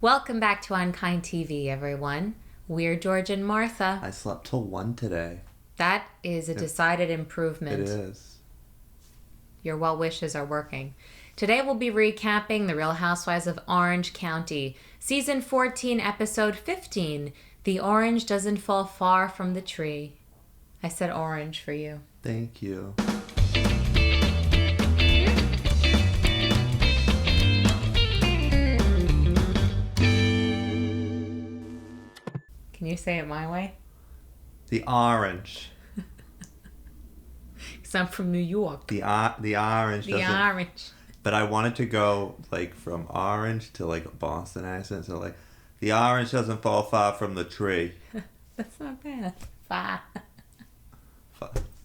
Welcome back to UnKind TV, everyone. We're George and Martha. I slept till 1 today. That is a decided improvement. It is. Your well wishes are working. Today we'll be recapping The Real Housewives of Orange County, Season 14, Episode 15, The Orange Doesn't Fall Far from the Tree. I said orange for you. Thank you. Can you say it my way? The orange. Because I'm from New York. The orange. The orange. But I wanted to go like from orange to like a Boston accent. So like, the orange doesn't fall far from the tree. That's not bad. Far.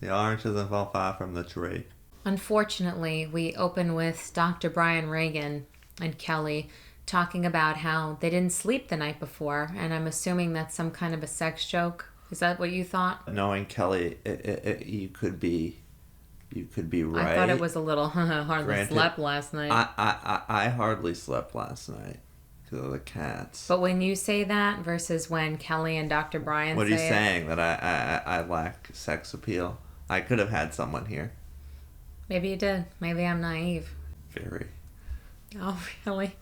The orange doesn't fall far from the tree. Unfortunately, we open with Dr. Brian Reagan and Kelly talking about how they didn't sleep the night before, and I'm assuming that's some kind of a sex joke. Is that what you thought? Knowing Kelly, you could be right. I thought it was a little hardly Granted, slept last night. I hardly slept last night because of the cats. But when you say that versus when Kelly and Dr. Brian What say are you saying? That I lack sex appeal? I could have had someone here. Maybe you did. Maybe I'm naive. Very. Oh, really?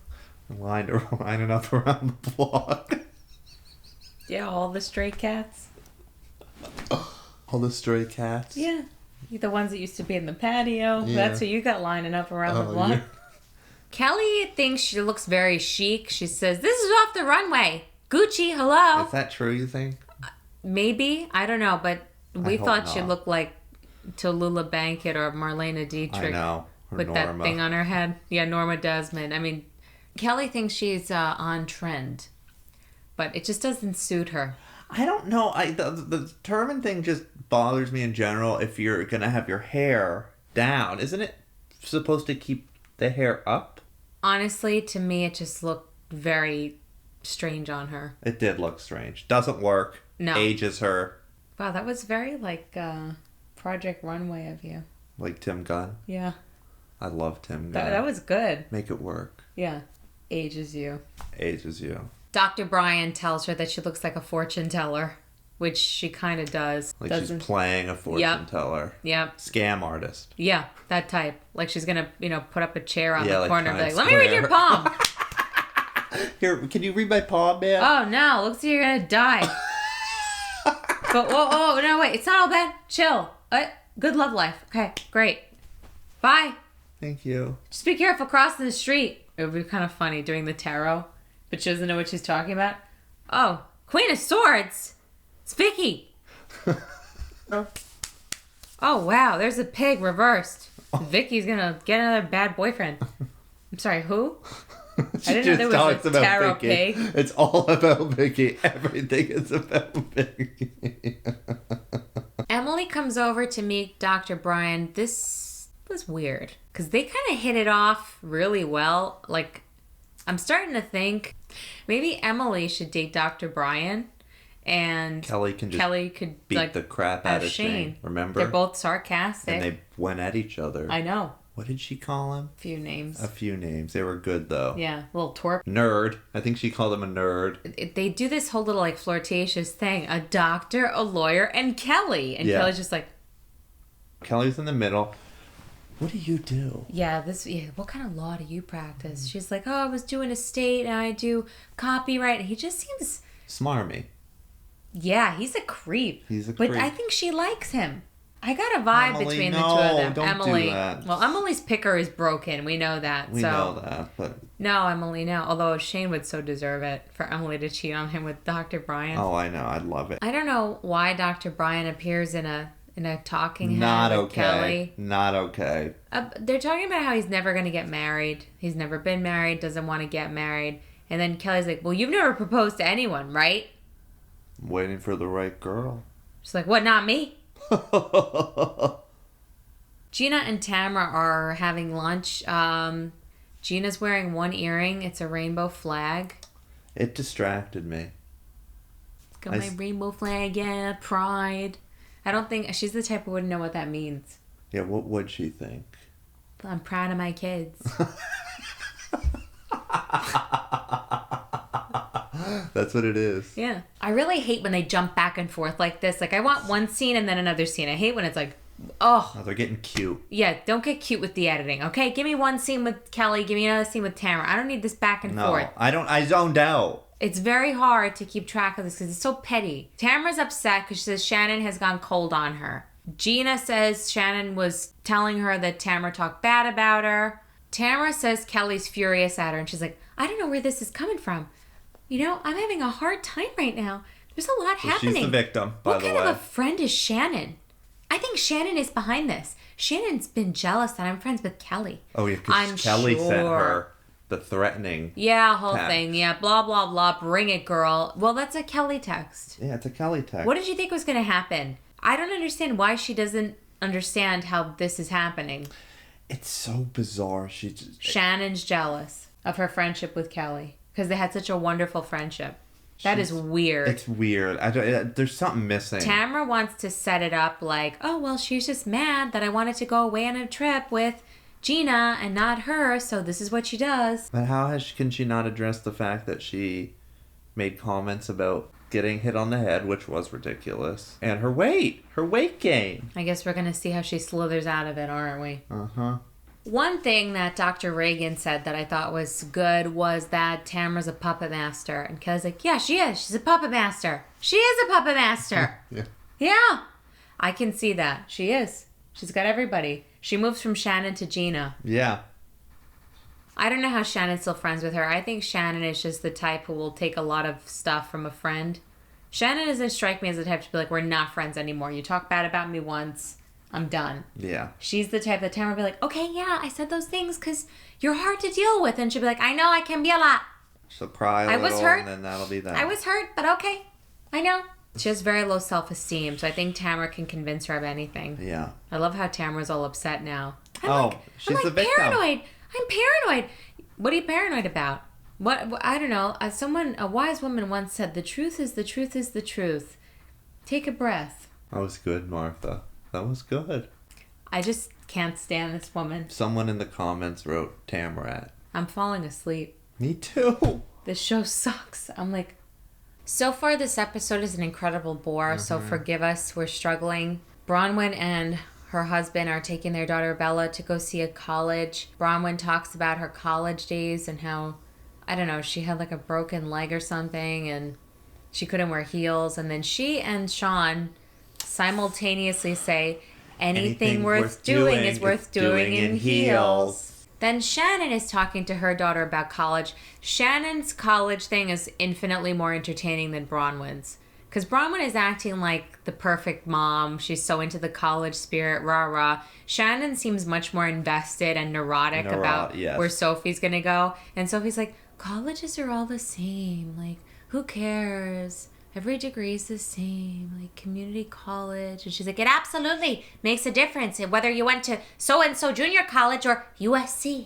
Lined up around the block. Yeah, all the stray cats. All the stray cats? Yeah. The ones that used to be in the patio. Yeah. That's who you got lining up around the block. Yeah. Kelly thinks she looks very chic. She says, "This is off the runway. Gucci, hello." Is that true, you think? Maybe. I don't know, but we hope thought she not. looked like Tallulah Bankhead or Marlena Dietrich. I know. Or with Norma. that thing on her head. Yeah, Norma Desmond. I mean, Kelly thinks she's on trend, but it just doesn't suit her. I don't know. The turban thing just bothers me in general. If you're going to have your hair down, isn't it supposed to keep the hair up? Honestly, to me, it just looked very strange on her. It did look strange. Doesn't work. No. Ages her. Wow, that was very like Project Runway of you. Like Tim Gunn. Yeah. I love Tim Gunn. That was good. Make it work. Yeah. Ages you. Ages you. Dr. Brian tells her that she looks like a fortune teller, which she kind of does. Like she's playing a fortune teller. Yep. Scam artist. Yeah, that type. Like she's going to, put up a chair on the like corner and be like, Times "Let me read your Square." palm." Here, can you read my palm, man? Oh, no. Looks like you're going to die. But, whoa, no, wait. It's not all bad. Chill. Good love life. Okay, great. Bye. Thank you. Just be careful crossing the street. It would be kind of funny doing the tarot, but she doesn't know what she's talking about. Oh, Queen of Swords. It's Vicky. Oh, wow. There's a pig reversed. Vicky's going to get another bad boyfriend. I'm sorry, who? I didn't know there was a tarot pig. It's all about Vicky. Everything is about Vicky. Emily comes over to meet Dr. Brian. This was weird because they kind of hit it off really well. Like, I'm starting to think maybe Emily should date Dr. Brian and Kelly could beat like, the crap out of Shane. Remember? They're both sarcastic. And they went at each other. I know. What did she call him? A few names. A few names. They were good, though. Yeah, a little twerp. Nerd. I think she called him a nerd. They do this whole little, like, flirtatious thing. A doctor, a lawyer, and Kelly. And Kelly's just like... Kelly's in the middle. What do you do? Yeah, what kind of law do you practice? She's like, I was doing estate, and I do copyright. And he just seems... Smarmy. Yeah, he's a creep. He's a creep. But I think she likes him. I got a vibe Emily, between the two of them. Don't Emily, do that. Well, Emily's picker is broken. We know that. We know that, but... No, Emily, no. Although Shane would so deserve it for Emily to cheat on him with Dr. Brian. Oh, I know. I'd love it. I don't know why Dr. Brian appears in a talking head Not with okay. Kelly. Not okay. They're talking about how he's never going to get married. He's never been married, doesn't want to get married. And then Kelly's like, well, you've never proposed to anyone, right? I'm waiting for the right girl. She's like, what, not me? Gina and Tamara are having lunch. Gina's wearing one earring. It's a rainbow flag. It distracted me. Got my rainbow flag, yeah, pride. I don't think... She's the type who wouldn't know what that means. Yeah, what would she think? I'm proud of my kids. That's what it is. Yeah. I really hate when they jump back and forth like this. Like, I want one scene and then another scene. I hate when it's like, oh, they're getting cute. Yeah, don't get cute with the editing, okay? Give me one scene with Kelly. Give me another scene with Tamara. I don't need this back and forth. I zoned out. It's very hard to keep track of this because it's so petty. Tamara's upset because she says Shannon has gone cold on her. Gina says Shannon was telling her that Tamara talked bad about her. Tamara says Kelly's furious at her, and she's like, I don't know where this is coming from. You know, I'm having a hard time right now. There's a lot happening. She's the victim, by the way. What kind of a friend is Shannon? I think Shannon is behind this. Shannon's been jealous that I'm friends with Kelly. Oh, yeah, because Kelly sent her the threatening whole text. Thing. Yeah, blah, blah, blah. Bring it, girl. Well, that's a Kelly text. Yeah, it's a Kelly text. What did you think was going to happen? I don't understand why she doesn't understand how this is happening. It's so bizarre. Shannon's jealous of her friendship with Kelly because they had such a wonderful friendship. That is weird. It's weird. There's something missing. Tamara wants to set it up like, oh, well, she's just mad that I wanted to go away on a trip with Gina and not her, so this is what she does. But how can she not address the fact that she made comments about getting hit on the head, which was ridiculous, and her weight gain? I guess we're going to see how she slithers out of it, aren't we? Uh-huh. One thing that Dr. Reagan said that I thought was good was that Tamara's a puppet master. And Kelly's like, yeah, she is. She's a puppet master. She is a puppet master. Yeah. Yeah. I can see that. She is. She's got everybody. She moves from Shannon to Gina. Yeah. I don't know how Shannon's still friends with her. I think Shannon is just the type who will take a lot of stuff from a friend. Shannon doesn't strike me as the type to be like, we're not friends anymore. You talk bad about me once. I'm done. Yeah. She's the type that Tamara will be like, okay, yeah, I said those things because you're hard to deal with. And she'll be like, I know, I can be a lot. She'll cry a little, and then that'll be that. I was hurt, but okay. I know. She has very low self-esteem, so I think Tamara can convince her of anything. Yeah. I love how Tamara's all upset now. She's the victim. Paranoid. I'm paranoid. What are you paranoid about? What I don't know. A wise woman once said, the truth is the truth is the truth. Take a breath. That was good, Martha. That was good. I just can't stand this woman. Someone in the comments wrote Tamara. I'm falling asleep. Me too. This show sucks. I'm like, so far this episode is an incredible bore, so forgive us. We're struggling. Bronwyn and her husband are taking their daughter Bella to go see a college. Bronwyn talks about her college days and how, I don't know, she had like a broken leg or something and she couldn't wear heels. And then she and Sean simultaneously say, anything worth doing is worth doing in heels. Then Shannon is talking to her daughter about college. Shannon's college thing is infinitely more entertaining than Bronwyn's. Because Bronwyn is acting like the perfect mom. She's so into the college spirit, rah-rah. Shannon seems much more invested and neurotic about where Sophie's going to go. And Sophie's like, colleges are all the same. Like, who cares? Every degree is the same, like community college. And she's like, it absolutely makes a difference whether you went to so-and-so junior college or USC.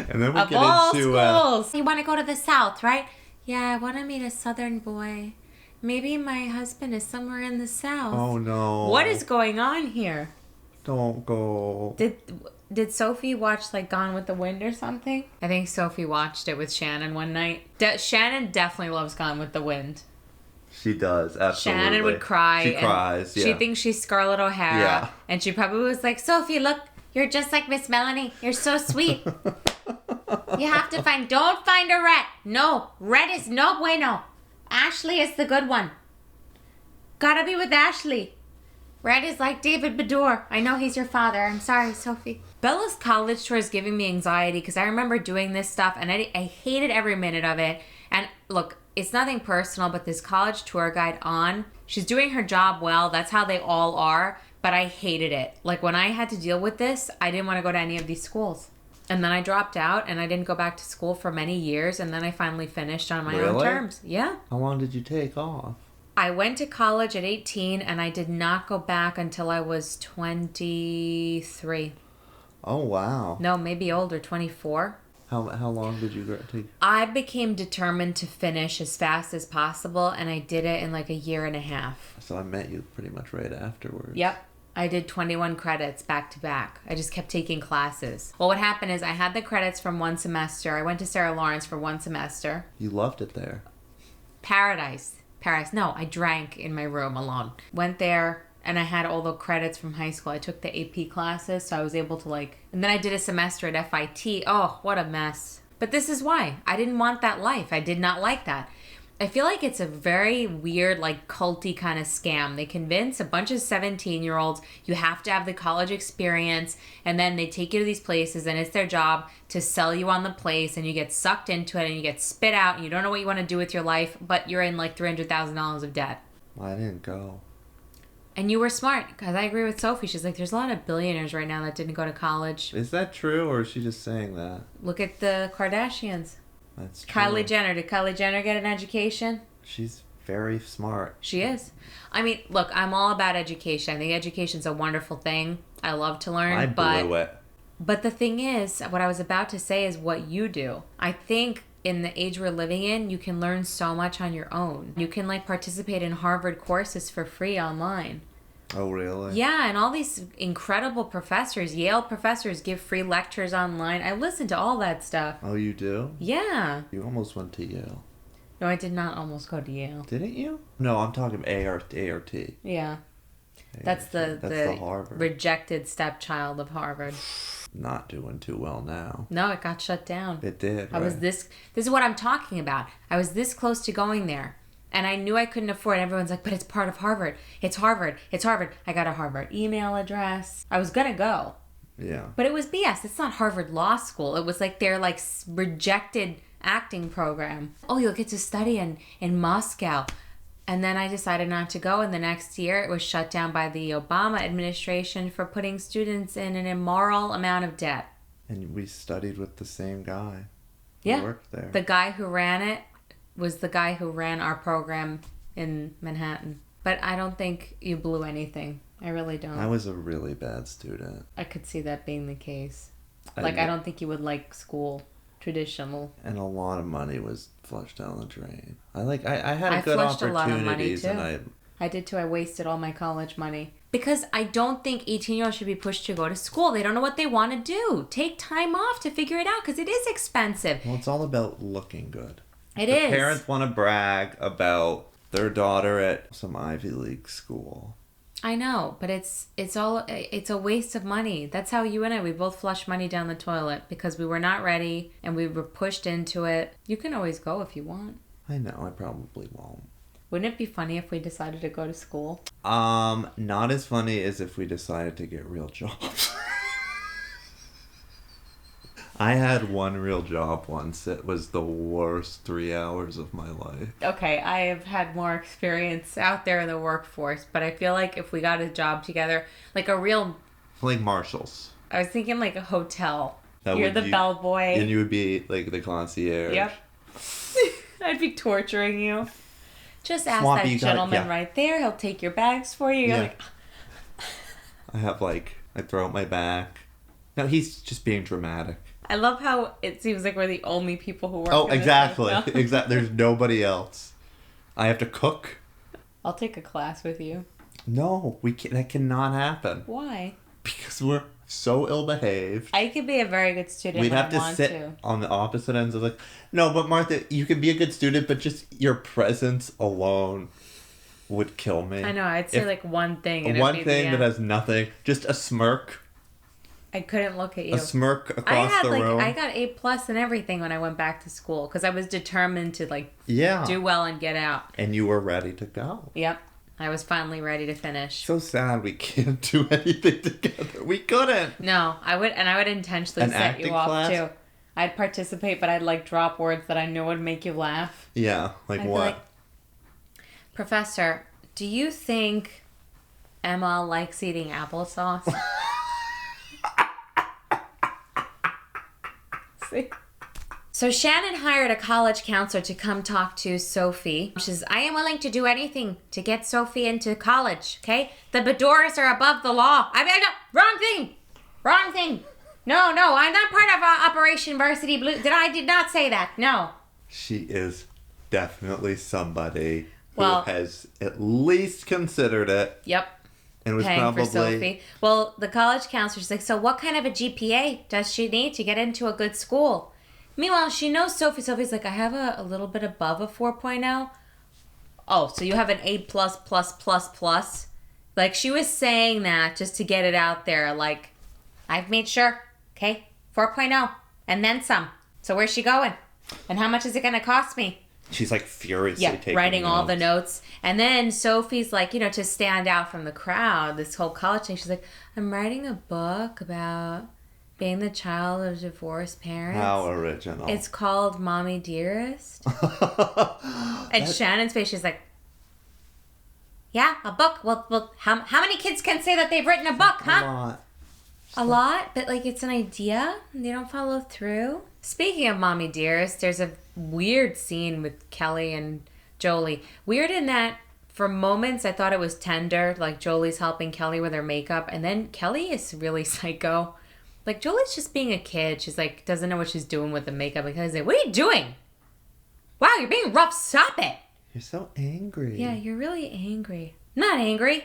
And then we of get all into... schools. You want to go to the South, right? Yeah, I want to meet a Southern boy. Maybe my husband is somewhere in the South. Oh, no. What is going on here? Don't go. Did Sophie watch, like, Gone with the Wind or something? I think Sophie watched it with Shannon one night. Shannon definitely loves Gone with the Wind. She does, absolutely. Shannon would cry. She cries, yeah. She thinks she's Scarlett O'Hara. Yeah. And she probably was like, Sophie, look, you're just like Miss Melanie. You're so sweet. You have to don't find a rat. No, rat is no bueno. Ashley is the good one. Gotta be with Ashley. Red is like David Bedour. I know he's your father. I'm sorry, Sophie. Bella's college tour is giving me anxiety because I remember doing this stuff and I hated every minute of it. And look, it's nothing personal, but this college tour guide she's doing her job well. That's how they all are. But I hated it. Like when I had to deal with this, I didn't want to go to any of these schools. And then I dropped out and I didn't go back to school for many years. And then I finally finished on my own terms. Yeah. How long did you take off? I went to college at 18 and I did not go back until I was 23. Oh, wow. No, maybe older, 24. How long did you take? I became determined to finish as fast as possible and I did it in like a year and a half. So I met you pretty much right afterwards. Yep. I did 21 credits back to back. I just kept taking classes. Well, what happened is I had the credits from one semester. I went to Sarah Lawrence for one semester. You loved it there. Paradise. No, I drank in my room alone. Went there and I had all the credits from high school. I took the AP classes, so I was able to and then I did a semester at FIT. Oh, what a mess. But this is why. I didn't want that life. I did not like that. I feel like it's a very weird, culty kind of scam. They convince a bunch of 17-year-olds you have to have the college experience, and then they take you to these places, and it's their job to sell you on the place, and you get sucked into it, and you get spit out, and you don't know what you want to do with your life, but you're in $300,000 of debt. I didn't go. And you were smart, because I agree with Sophie. She's like, there's a lot of billionaires right now that didn't go to college. Is that true, or is she just saying that? Look at the Kardashians. That's true. Kylie Jenner. Did Kylie Jenner get an education? She's very smart. She is. I mean, look, I'm all about education. I think education's a wonderful thing. I love to learn. I blew it. But the thing is, what I was about to say is what you do. I think in the age we're living in, you can learn so much on your own. You can participate in Harvard courses for free online. Oh, really? Yeah, and all these incredible professors, Yale professors, give free lectures online. I listen to all that stuff. Oh, you do? Yeah. You almost went to Yale. No, I did not almost go to Yale. Didn't you? No, I'm talking ART. Yeah. That's the Harvard. Rejected stepchild of Harvard. Not doing too well now. No, it got shut down. It did. I was this is what I'm talking about. I was this close to going there. And I knew I couldn't afford it. Everyone's like, but it's part of Harvard. It's Harvard. It's Harvard. I got a Harvard email address. I was going to go. Yeah. But it was BS. It's not Harvard Law School. It was their rejected acting program. Oh, you'll get to study in Moscow. And then I decided not to go. And the next year it was shut down by the Obama administration for putting students in an immoral amount of debt. And we studied with the same guy who worked there. The guy who ran it was the guy who ran our program in Manhattan. But I don't think you blew anything. I really don't. I was a really bad student. I could see that being the case. I don't think you would like school traditional. And a lot of money was flushed down the drain. I had good flushed a lot of money opportunities, too. and I did too. I wasted all my college money. Because I don't think 18-year-olds should be pushed to go to school. They don't know what they want to do. Take time off to figure it out because it is expensive. Well, it's all about looking good. It is. Parents want to brag about their daughter at some Ivy League school. I know, but it's a waste of money. That's how you and we both flushed money down the toilet because we were not ready and we were pushed into it. You can always go if you want. I know, I probably won't. Wouldn't it be funny if we decided to go to school? Not as funny as if we decided to get real jobs. I had one real job once. It was the worst 3 hours of my life. Okay, I have had more experience out there in the workforce, but I feel like if we got a job together, a real... Like Marshall's. I was thinking a hotel. You're the bellboy. And you would be the concierge. Yep. I'd be torturing you. Just ask Swampy, that gentleman right there. He'll take your bags for you. You're I have I throw out my back. No, he's just being dramatic. I love how it seems like we're the only people who work. Oh, exactly. Exactly. There's nobody else. I have to cook. I'll take a class with you. No, that cannot happen. Why? Because we're so ill-behaved. I could be a very good student. We'd have to sit on the opposite ends of no, but Martha, you can be a good student, but just your presence alone would kill me. I know. I'd say one thing. And one thing that has nothing. Just a smirk. I couldn't look at you. A smirk across the room. I got A+ and everything when I went back to school because I was determined to do well and get out. And you were ready to go. Yep. I was finally ready to finish. So sad we can't do anything together. We couldn't. No, I would intentionally set you off too. I'd participate, but I'd drop words that I knew would make you laugh. Yeah, what? Professor, do you think Emma likes eating applesauce? See? So Shannon hired a college counselor to come talk to Sophie. She says, I am willing to do anything to get Sophie into college, okay? The Bedoras are above the law. No, wrong thing. No, I'm not part of Operation Varsity Blue. I did not say that, no. She is definitely somebody who has at least considered it. Yep. And it was paying probably... for Sophie. Well, the college counselor's like, so what kind of a GPA does she need to get into a good school? Meanwhile, she knows Sophie. Sophie's like, I have a little bit above a 4.0. Oh, so you have an A+++++. Like, she was saying that just to get it out there. Like, I've made sure. Okay, 4.0 and then some. So where's she going? And how much is it going to cost me? She's like furiously taking writing notes. all the notes. And then Sophie's like, to stand out from the crowd, this whole college thing, she's like, I'm writing a book about being the child of divorced parents. How original. It's called Mommy Dearest. And Shannon's face, she's like, yeah, a book. Well, how many kids can say that they've written a book, huh? A lot, but like it's an idea and they don't follow through. Speaking of Mommy Dearest, there's a weird scene with Kelly and Jolie. Weird in that for moments I thought it was tender, like Jolie's helping Kelly with her makeup, and then Kelly is really psycho. Like Jolie's just being a kid. She's like doesn't know what she's doing with the makeup. Like Kelly's like, what are you doing? Wow, you're being rough. Stop it. You're so angry. Yeah, you're really angry. I'm not angry.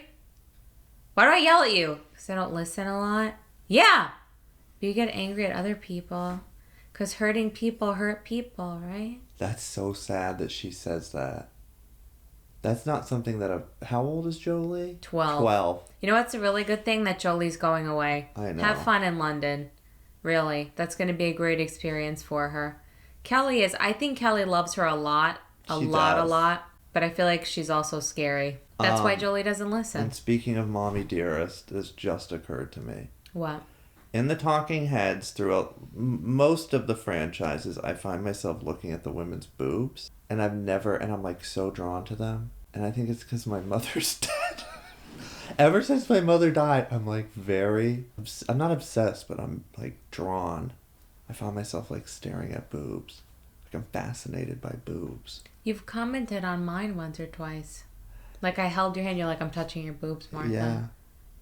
Why do I yell at you? Because I don't listen a lot. Yeah. But you get angry at other people. Because hurting people hurt people, right? That's so sad that she says that. That's not something that how old is Jolie? 12. You know what's a really good thing? That Jolie's going away. I know. Have fun in London. Really. That's going to be a great experience for her. Kelly is, I think Kelly loves her a lot. A lot. But I feel like she's also scary. That's why Jolie doesn't listen. And speaking of Mommy Dearest, this just occurred to me. What? In the talking heads throughout most of the franchises, I find myself looking at the women's boobs. And I'm like so drawn to them. And I think it's because my mother's dead. Ever since my mother died, I'm like I'm not obsessed, but I'm like drawn. I find myself like staring at boobs. Like I'm fascinated by boobs. You've commented on mine once or twice. Like I held your hand, you're like, I'm touching your boobs, Martha. Yeah.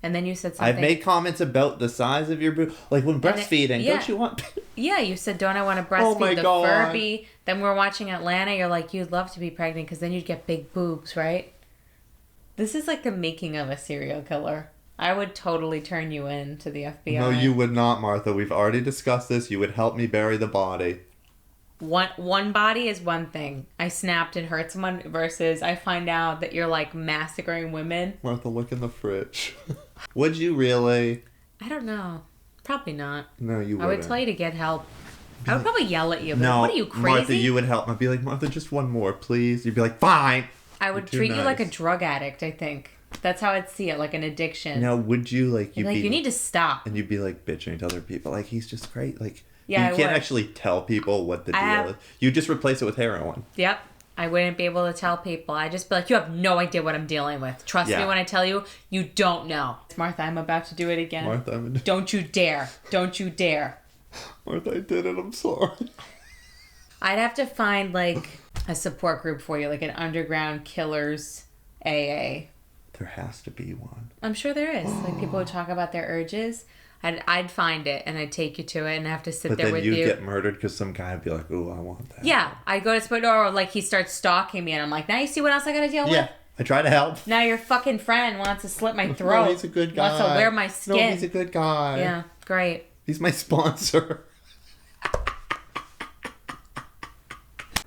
And then you said something. I've made comments about the size of your boob. Like when breastfeeding, don't you want... Yeah, you said, don't I want to breastfeed the Furby? Then we were watching Atlanta. You're like, you'd love to be pregnant because then you'd get big boobs, right? This is like the making of a serial killer. I would totally turn you in to the FBI. No, you would not, Martha. We've already discussed this. You would help me bury the body. One body is one thing. I snapped and hurt someone versus I find out that you're like massacring women. Martha, look in the fridge. Would you really? I don't know. Probably not. No, you wouldn't. I would tell you to get help. I would probably yell at you. But No, what are you, crazy? Martha, you would help. I'd be like, Martha, just one more, please. You'd be like, fine. I would treat you like a drug addict, I think. That's how I'd see it, like an addiction. Now, would you like... You'd be like, you need to stop. And you'd be like bitching to other people. Like, he's just great. Like, yeah, you can't actually tell people what the deal is. You just replace it with heroin. Yep. I wouldn't be able to tell people. I'd just be like, you have no idea what I'm dealing with. Trust me when I tell you, you don't know. Martha, I'm about to do it again. Martha, Don't you dare. Don't you dare. Martha, I did it. I'm sorry. I'd have to find, like, a support group for you, like an underground killers AA. There has to be one. I'm sure there is. Like, people who talk about their urges. I'd find it, and I'd take you to it, and I have to sit there with you. But then you'd get murdered because some guy would be like, ooh, I want that. Yeah. I'd go to support, or, like, he starts stalking me, and I'm like, now you see what else I gotta deal with? Yeah. I try to help. Now your fucking friend wants to slit my throat. No, he's a good guy. Wants to wear my skin. No, he's a good guy. Yeah, great. He's my sponsor.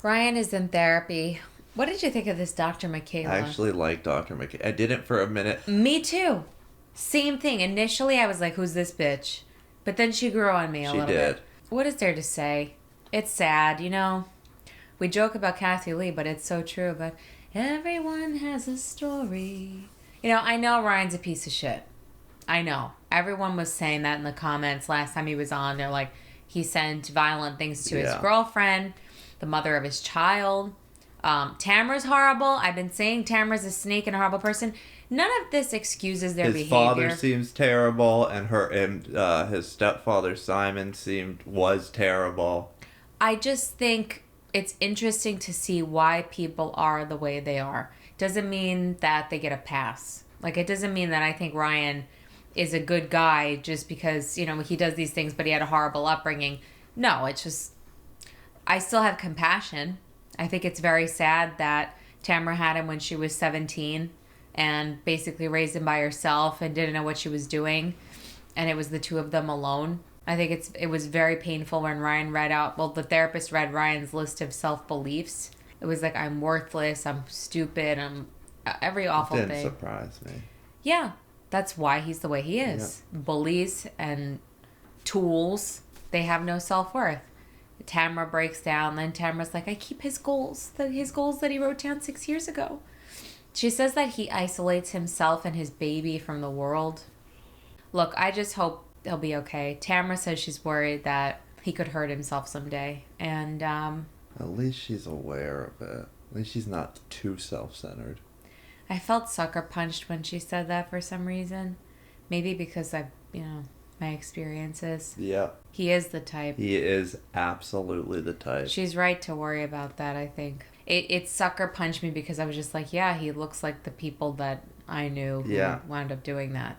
Ryan is in therapy. What did you think of this Dr. Michaela? I actually like Dr. Michaela. I didn't for a minute. Me too. Same thing. Initially, I was like, who's this bitch? But then she grew on me a little bit. What is there to say? It's sad, you know? We joke about Kathy Lee, but it's so true. But everyone has a story. You know, I know Ryan's a piece of shit. I know. Everyone was saying that in the comments last time he was on. They're like, he sent violent things to his girlfriend, the mother of his child. Tamara's horrible. I've been saying Tamara's a snake and a horrible person. None of this excuses their behavior. His father seems terrible, and his stepfather Simon was terrible. I just think it's interesting to see why people are the way they are. Doesn't mean that they get a pass. Like, it doesn't mean that I think Ryan is a good guy just because, you know, he does these things, but he had a horrible upbringing. No, it's just, I still have compassion. I think it's very sad that Tamara had him when she was 17. and basically raised him by herself and didn't know what she was doing. And it was the two of them alone. I think it was very painful when Ryan the therapist read Ryan's list of self-beliefs. It was like, I'm worthless, I'm stupid, I'm every awful thing. Didn't surprise me. Yeah, that's why he's the way he is. Yeah. Bullies and tools, they have no self-worth. Tamara breaks down, then Tamara's like, I keep his goals that he wrote down 6 years ago. She says that he isolates himself and his baby from the world. Look, I just hope he'll be okay. Tamara says she's worried that he could hurt himself someday. And, at least she's aware of it. At least she's not too self-centered. I felt sucker punched when she said that for some reason. Maybe because my experiences. Yeah. He is the type. He is absolutely the type. She's right to worry about that, I think. It sucker punched me because I was just like, yeah, he looks like the people that I knew who wound up doing that.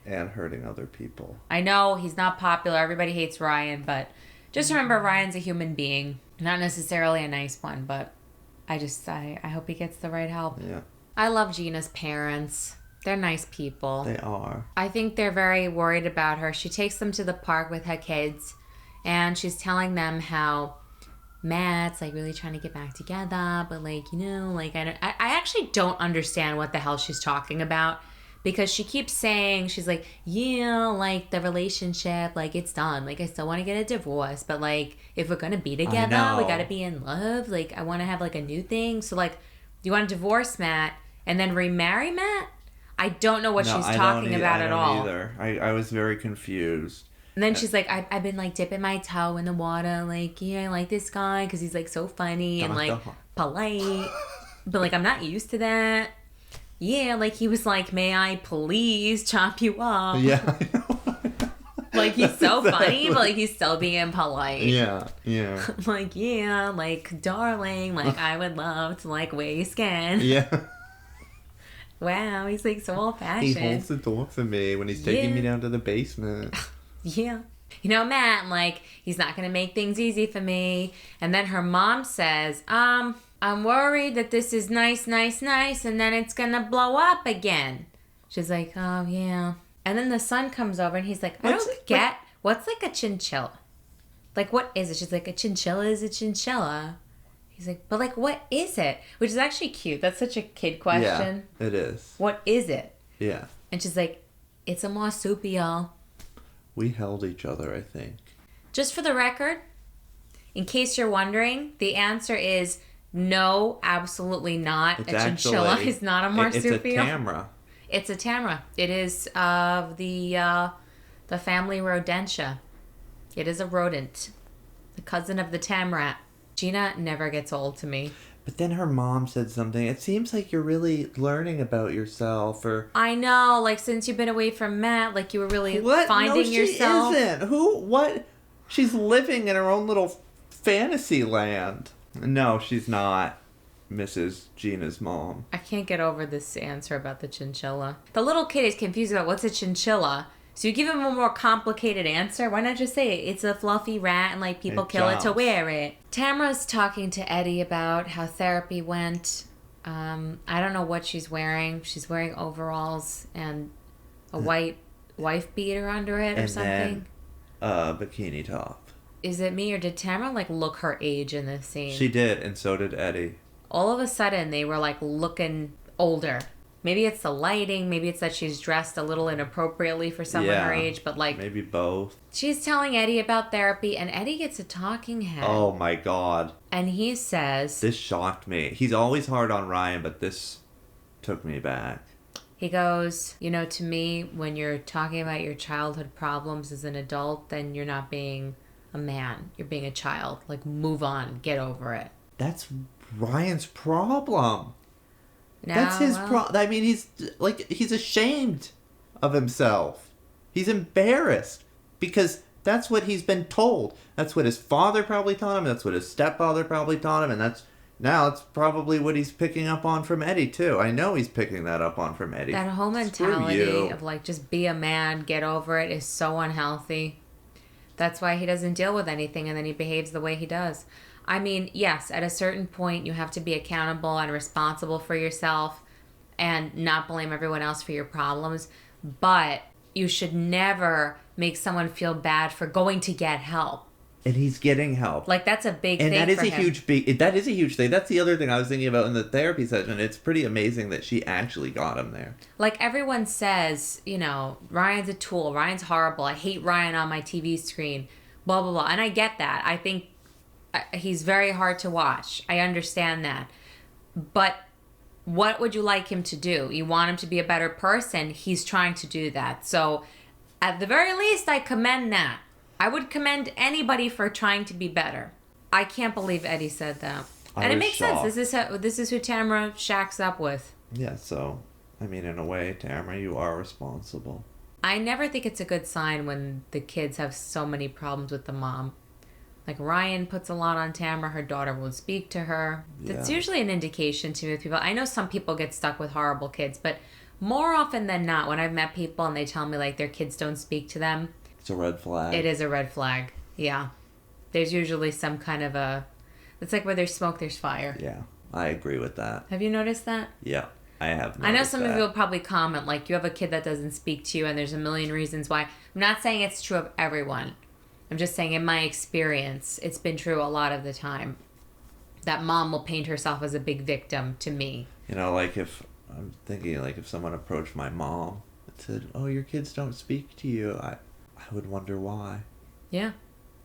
And hurting other people. I know he's not popular. Everybody hates Ryan, but just remember Ryan's a human being. Not necessarily a nice one, but I hope he gets the right help. Yeah. I love Gina's parents. They're nice people. They are. I think they're very worried about her. She takes them to the park with her kids, and she's telling them how Matt's like really trying to get back together, but like, I actually don't understand what the hell she's talking about. Because she keeps saying, she's like, yeah, like, the relationship, like, it's done. Like, I still want to get a divorce. But, like, if we're going to be together, we got to be in love. Like, I want to have, like, a new thing. So, like, do you want to divorce Matt and then remarry Matt? I don't know what she's talking about at all. Either. I was very confused. And then she's like, I've been, like, dipping my toe in the water. Like, yeah, I like this guy because he's, like, so funny and, like, polite. But, like, I'm not used to that. Yeah, like he was like, may I please chop you up? Yeah, I know. Like he's so funny, but like he's still being polite. Yeah. Like, yeah, like, darling, like I would love to like wear your skin. Yeah. Wow, he's like so old-fashioned. He holds the door for me when he's taking me down to the basement. Yeah. Matt, like, he's not going to make things easy for me. And then her mom says, I'm worried that this is nice, and then it's going to blow up again. She's like, oh, yeah. And then the son comes over, and he's like, what's like a chinchilla? Like, what is it? She's like, a chinchilla is a chinchilla. He's like, but like, what is it? Which is actually cute. That's such a kid question. Yeah, it is. What is it? Yeah. And she's like, it's a marsupial. We held each other, I think. Just for the record, in case you're wondering, the answer is no, absolutely not. A chinchilla is not a marsupial. It's a Tamara. It's a Tamara. It is of the family Rodentia. It is a rodent. The cousin of the Tamrat. Gina never gets old to me. But then her mom said something. It seems like you're really learning about yourself, or I know, like since you've been away from Matt, like you were really finding yourself. No, she isn't. Who? What? She's living in her own little fantasy land. No, she's not. Mrs. Gina's mom. I can't get over this answer about the chinchilla. The little kid is confused about what's a chinchilla. So you give him a more complicated answer. Why not just say it? It's a fluffy rat and like people kill it to wear it. Tamara's talking to Eddie about how therapy went. I don't know what she's wearing. She's wearing overalls and a white wife beater under it or something. And then a bikini top. Is it me or did Tamara like look her age in this scene? She did, and so did Eddie. All of a sudden they were like looking older. Maybe it's the lighting. Maybe it's that she's dressed a little inappropriately for someone her age. But like, maybe both. She's telling Eddie about therapy, and Eddie gets a talking head. Oh my god! And he says, "This shocked me. He's always hard on Ryan, but this took me back." He goes, to me, when you're talking about your childhood problems as an adult, then you're not being a man. You're being a child. Like, move on. Get over it. That's Ryan's problem. That's his problem. I mean, he's ashamed of himself. He's embarrassed because that's what he's been told. That's what his father probably taught him. That's what his stepfather probably taught him. And that's probably what he's picking up on from Eddie, too. I know he's picking that up on from Eddie. That whole mentality of, like, just be a man, get over it is so unhealthy. That's why he doesn't deal with anything and then he behaves the way he does. I mean, yes, at a certain point, you have to be accountable and responsible for yourself. and not blame everyone else for your problems. But you should never make someone feel bad for going to get help. And he's getting help. Like, that's a big and thing that is for a him. that is a huge thing. That's the other thing I was thinking about in the therapy session. It's pretty amazing that she actually got him there. Like, everyone says, you know, Ryan's a tool. Ryan's horrible. I hate Ryan on my TV screen. Blah, blah, blah. And I get that. I think he's very hard to watch. I understand that. But what would you like him to do? You want him to be a better person? He's trying to do that. So, at the very least, I commend that. I would commend anybody for trying to be better. I can't believe Eddie said that. And it makes sense. This is who Tamara shacks up with. Yeah, so, I mean, in a way, Tamara, you are responsible. I never think it's a good sign when the kids have so many problems with the mom. Like, Ryan puts a lot on Tamara. Her daughter won't speak to her. Yeah. That's usually an indication to me with people. I know some people get stuck with horrible kids, but more often than not, when I've met people and they tell me, like, their kids don't speak to them, it's a red flag. It is a red flag. Yeah. There's usually some kind of it's like where there's smoke, there's fire. Yeah. I agree with that. Have you noticed that? Yeah. I have noticed I know some that. of you will probably comment, like, you have a kid that doesn't speak to you and there's a million reasons why. I'm not saying it's true of everyone. I'm just saying in my experience, it's been true a lot of the time. That mom will paint herself as a big victim to me. You know, like if someone approached my mom and said, "Oh, your kids don't speak to you," I would wonder why. Yeah.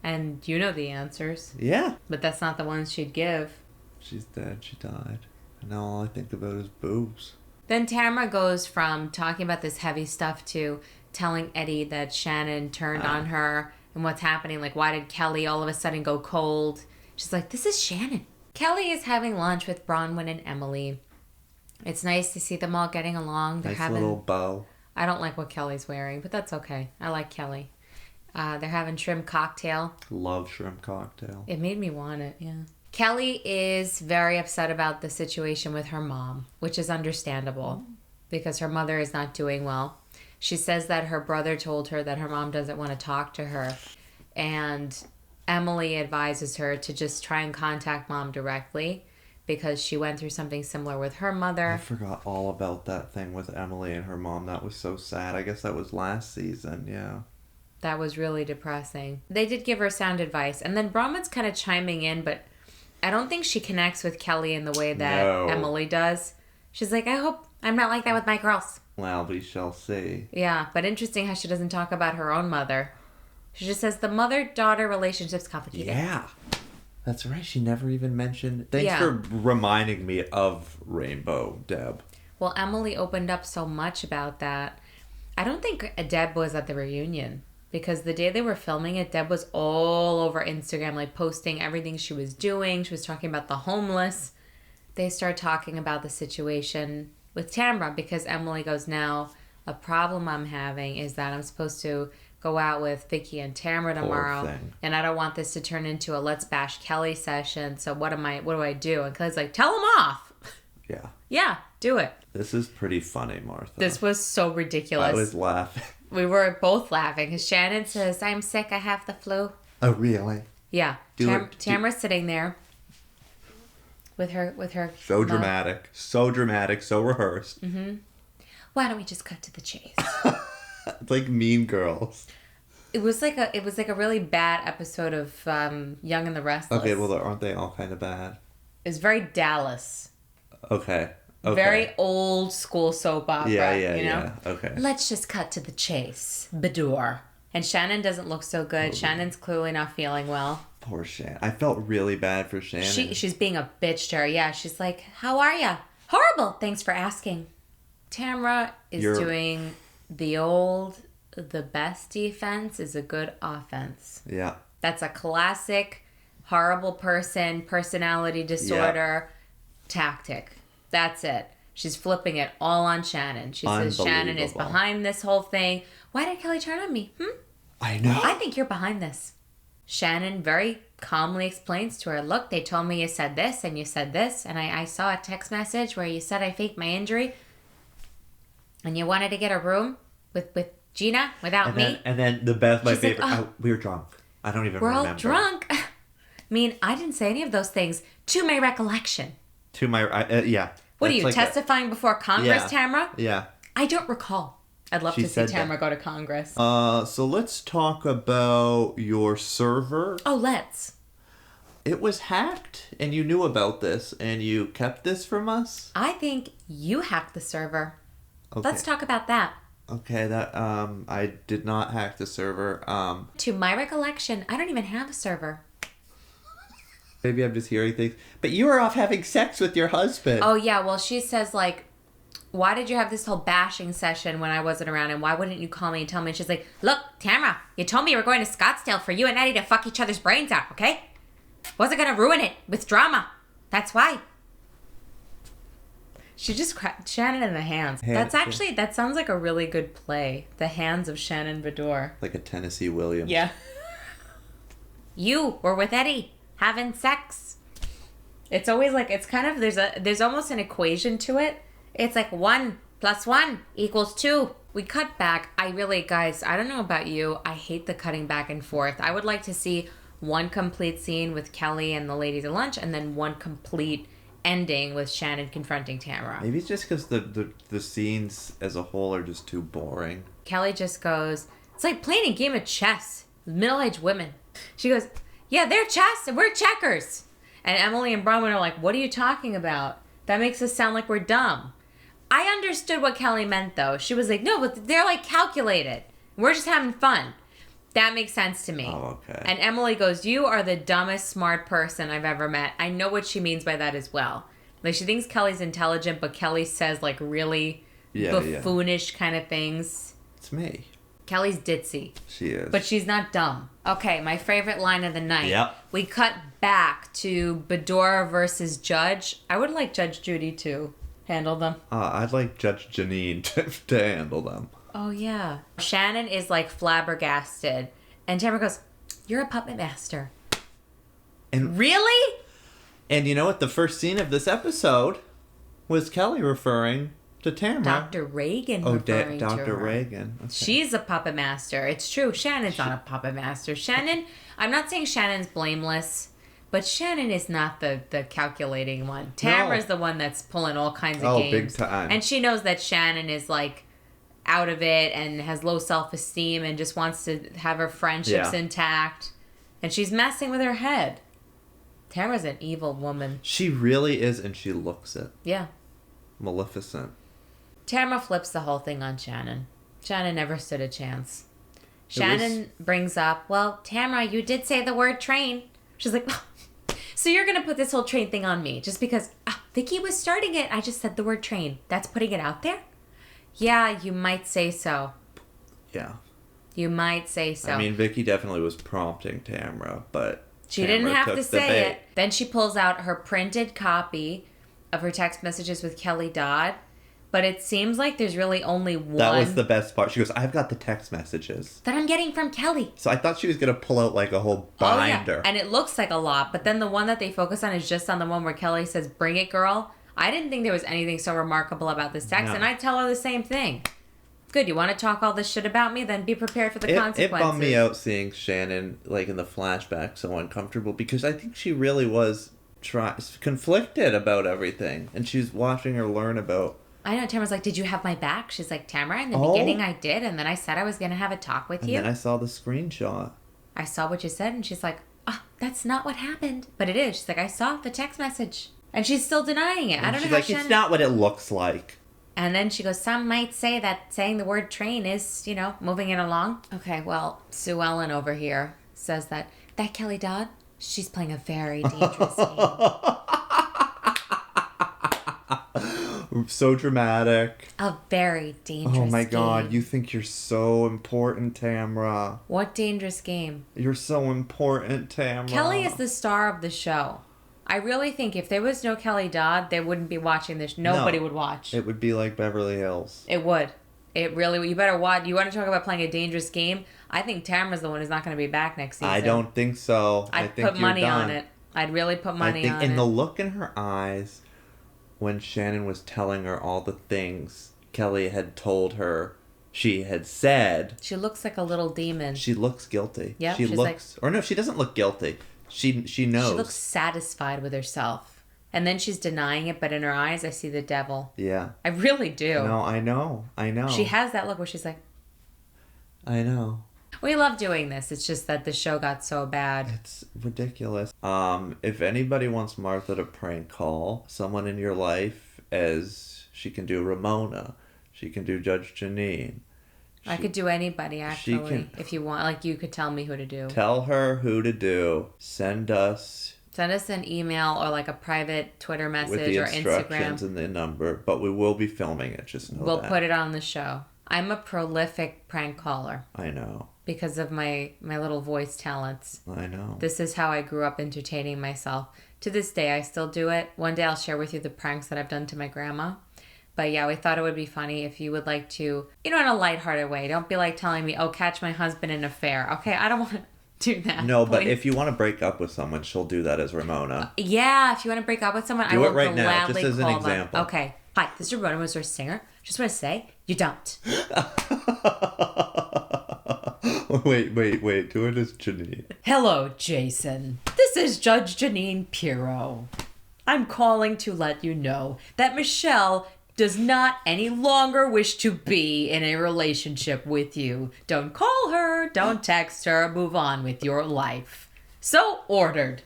And you know the answers. Yeah. But that's not the ones she'd give. She's dead. She died. And now all I think about is boobs. Then Tamara goes from talking about this heavy stuff to telling Eddie that Shannon turned on her and what's happening. Like, why did Kelly all of a sudden go cold? She's like, this is Shannon. Kelly is having lunch with Bronwyn and Emily. It's nice to see them all getting along. Nice little bow. I don't like what Kelly's wearing, but that's okay. I like Kelly. They're having shrimp cocktail. Love shrimp cocktail. It made me want it, yeah. Kelly is very upset about the situation with her mom, which is understandable because her mother is not doing well. She says that her brother told her that her mom doesn't want to talk to her, and Emily advises her to just try and contact mom directly because she went through something similar with her mother. I forgot all about that thing with Emily and her mom. That was so sad. I guess that was last season, yeah. That was really depressing. They did give her sound advice. And then Bronwyn's kind of chiming in, but I don't think she connects with Kelly in the way that Emily does. She's like, I hope I'm not like that with my girls. Well, we shall see. Yeah, but interesting how she doesn't talk about her own mother. She just says the mother-daughter relationship's complicated. Yeah. That's right. She never even mentioned... Thanks for reminding me of Rainbow, Deb. Well, Emily opened up so much about that. I don't think Deb was at the reunion. Because the day they were filming it, Deb was all over Instagram, like posting everything she was doing. She was talking about the homeless. They start talking about the situation with Tamara because Emily goes, now, a problem I'm having is that I'm supposed to go out with Vicky and Tamara tomorrow. And I don't want this to turn into a Let's Bash Kelly session. So what do I do? And Kelly's like, tell him off. Yeah. Yeah, do it. This is pretty funny, Martha. This was so ridiculous. I was laughing. We were both laughing because Shannon says, I'm sick, I have the flu. Oh, really? Yeah. Tamara's sitting there with her. So dramatic. So dramatic. So rehearsed. Mm-hmm. Why don't we just cut to the chase? It's like Mean Girls. It was like a really bad episode of Young and the Restless. Okay, well, aren't they all kind of bad? It's very Dallas. Okay. Very old school soap opera. Yeah, you know? yeah. Okay. Let's just cut to the chase. Bador. And Shannon doesn't look so good. Shannon's clearly not feeling well. Poor Shannon. I felt really bad for Shannon. She's being a bitch to her. Yeah, she's like, how are ya? Horrible. Thanks for asking. Tamara is doing the best defense is a good offense. Yeah. That's a classic horrible personality disorder tactic. That's it. She's flipping it all on Shannon. She says Shannon is behind this whole thing. Why did Kelly turn on me? I know. I think you're behind this. Shannon very calmly explains to her, look, they told me you said this and you said this. And I saw a text message where you said I faked my injury. And you wanted to get a room with Gina without me. And then the best, my favorite, like, we were drunk. I don't even remember. We're all drunk. I mean, I didn't say any of those things to my recollection. To my, yeah. What are you, like testifying before Congress, Yeah. Tamara? Yeah. I don't recall. I'd love She to see said Tamara that. go to Congress. So let's talk about your server. Oh, let's. It was hacked, and you knew about this, and you kept this from us? I think you hacked the server. Okay. Let's talk about that. Okay, that, I did not hack the server. To my recollection, I don't even have a server. Maybe I'm just hearing things. But you were off having sex with your husband. Oh, yeah. Well, she says, like, why did you have this whole bashing session when I wasn't around? And why wouldn't you call me and tell me? And she's like, look, Tamara, you told me you were going to Scottsdale for you and Eddie to fuck each other's brains out, okay? Wasn't going to ruin it with drama. That's why. She just cracked Shannon in the hands. That sounds like a really good play. The Hands of Shannon Bedore. Like a Tennessee Williams. Yeah. You were with Eddie having sex. It's always like, it's kind of, there's almost an equation to it. It's like 1 + 1 = 2. We cut back. Guys, I don't know about you. I hate the cutting back and forth. I would like to see one complete scene with Kelly and the ladies at lunch, and then one complete ending with Shannon confronting Tamara. Maybe it's just because the scenes as a whole are just too boring. Kelly just goes, it's like playing a game of chess with middle-aged women. She goes, yeah, they're chess and we're checkers. And Emily and Bronwyn are like, what are you talking about? That makes us sound like we're dumb. I understood what Kelly meant, though. She was like, no, but they're like calculated. We're just having fun. That makes sense to me. Oh, okay. And Emily goes, you are the dumbest smart person I've ever met. I know what she means by that as well. Like, she thinks Kelly's intelligent, but Kelly says, like, really buffoonish kind of things. It's me. Kelly's ditzy. She is. But she's not dumb. Okay, my favorite line of the night. Yep. We cut back to Bedore versus Judge. I would like Judge Judy to handle them. I'd like Judge Janine to handle them. Oh, yeah. Shannon is, like, flabbergasted. And Tamara goes, you're a puppet master. And really? And you know what? The first scene of this episode was Kelly referring to Tamara. Dr. Reagan referring to Dr. her. Reagan. Okay. She's a puppet master. It's true. Shannon's not a puppet master. Shannon, I'm not saying Shannon's blameless, but Shannon is not the calculating one. Tamara's the one that's pulling all kinds of games. Big time. And she knows that Shannon is, like, out of it and has low self-esteem and just wants to have her friendships intact. And she's messing with her head. Tamara's an evil woman. She really is, and she looks it. Yeah. Maleficent. Tamara flips the whole thing on Shannon. Shannon never stood a chance. Shannon brings up, well, Tamara, you did say the word train. She's like, so you're going to put this whole train thing on me just because Vicky was starting it. I just said the word train. That's putting it out there? Yeah, you might say so. Yeah. You might say so. I mean, Vicky definitely was prompting Tamara, but she didn't have to say it. Then she pulls out her printed copy of her text messages with Kelly Dodd. But it seems like there's really only one. That was the best part. She goes, I've got the text messages that I'm getting from Kelly. So I thought she was going to pull out like a whole binder. Oh, yeah. And it looks like a lot. But then the one that they focus on is just on the one where Kelly says, bring it, girl. I didn't think there was anything so remarkable about this text. No. And I tell her the same thing. Good, you want to talk all this shit about me? Then be prepared for the consequences. It bummed me out seeing Shannon, like, in the flashback so uncomfortable. Because I think she really was conflicted about everything. And she's watching her learn about... I know, Tamara's like, did you have my back? She's like, Tamara, in the beginning I did, and then I said I was going to have a talk with you. And then I saw the screenshot. I saw what you said, and she's like, that's not what happened. But it is. She's like, I saw the text message. And she's still denying it. And I don't know how she's like, it's not what it looks like. And then she goes, some might say that saying the word train is, moving it along. Okay, well, Sue Ellen over here says that Kelly Dodd, she's playing a very dangerous game. So dramatic. A very dangerous game. Oh my God, you think you're so important, Tamara. What dangerous game? You're so important, Tamara. Kelly is the star of the show. I really think if there was no Kelly Dodd, they wouldn't be watching this. Nobody would watch. It would be like Beverly Hills. It would. It really would. You better watch. You want to talk about playing a dangerous game? I think Tamara's the one who's not going to be back next season. I don't think so. I'd think put money on it. I'd really put money on it. And the look in her eyes when Shannon was telling her all the things Kelly had told her she had said. She looks like a little demon. She looks guilty. Yeah, she looks... Or no, she doesn't look guilty. She knows. She looks satisfied with herself. And then she's denying it, but in her eyes, I see the devil. Yeah. I really do. No, I know. She has that look where she's like... I know. We love doing this. It's just that the show got so bad. It's ridiculous. If anybody wants Martha to prank call someone in your life, as she can do Ramona, she can do Judge Janine. I could do anybody, actually, if you want. Like, you could tell me who to do. Tell her who to do. Send us an email or like a private Twitter message with the or instructions Instagram. And the number, but we will be filming it, just know We'll that. put it on the show. I'm a prolific prank caller. I know. Because of my little voice talents. I know. This is how I grew up entertaining myself. To this day, I still do it. One day I'll share with you the pranks that I've done to my grandma. But yeah, we thought it would be funny if you would like to, in a lighthearted way. Don't be like telling me, oh, catch my husband in an affair. Okay, I don't want to do that. No, please. But if you want to break up with someone, she'll do that as Ramona. Yeah, if you want to break up with someone, I do will it right now, just as an call example. them. Okay. Hi, this is Ramona, was a singer. Just want to say, you don't. Wait. Do it as Janine. Hello, Jason. This is Judge Janine Pirro. I'm calling to let you know that Michelle does not any longer wish to be in a relationship with you. Don't call her, don't text her, move on with your life. So ordered.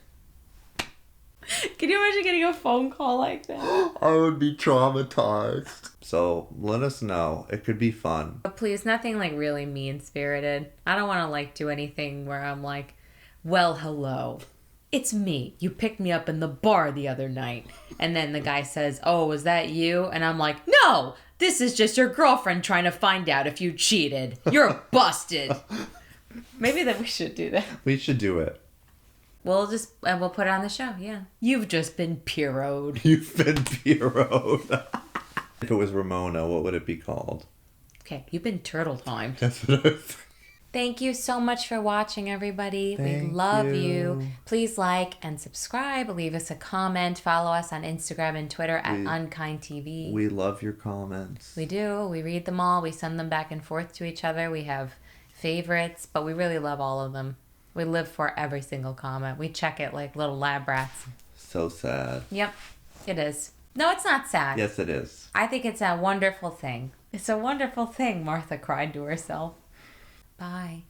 Can you imagine getting a phone call like that? I would be traumatized. So let us know. It could be fun. But please, nothing like really mean-spirited. I don't want to like do anything where I'm like, well, hello. It's me. You picked me up in the bar the other night. And then the guy says, oh, was that you? And I'm like, no, this is just your girlfriend trying to find out if you cheated. You're busted. Maybe that we should do that. We should do it. We'll put it on the show, yeah. You've just been Piero'd. You've been Piero'd. If it was Ramona, what would it be called? Okay, you've been turtle timed. That's what I was... Thank you so much for watching, everybody. Thank we love you. you. Please like and subscribe. Leave us a comment. Follow us on Instagram and Twitter at UnKind TV. We love your comments. We do. We read them all. We send them back and forth to each other. We have favorites, but we really love all of them. We live for every single comment. We check it like little lab rats. So sad. Yep, it is. No, it's not sad. Yes, it is. I think it's a wonderful thing. It's a wonderful thing, Martha cried to herself. Bye.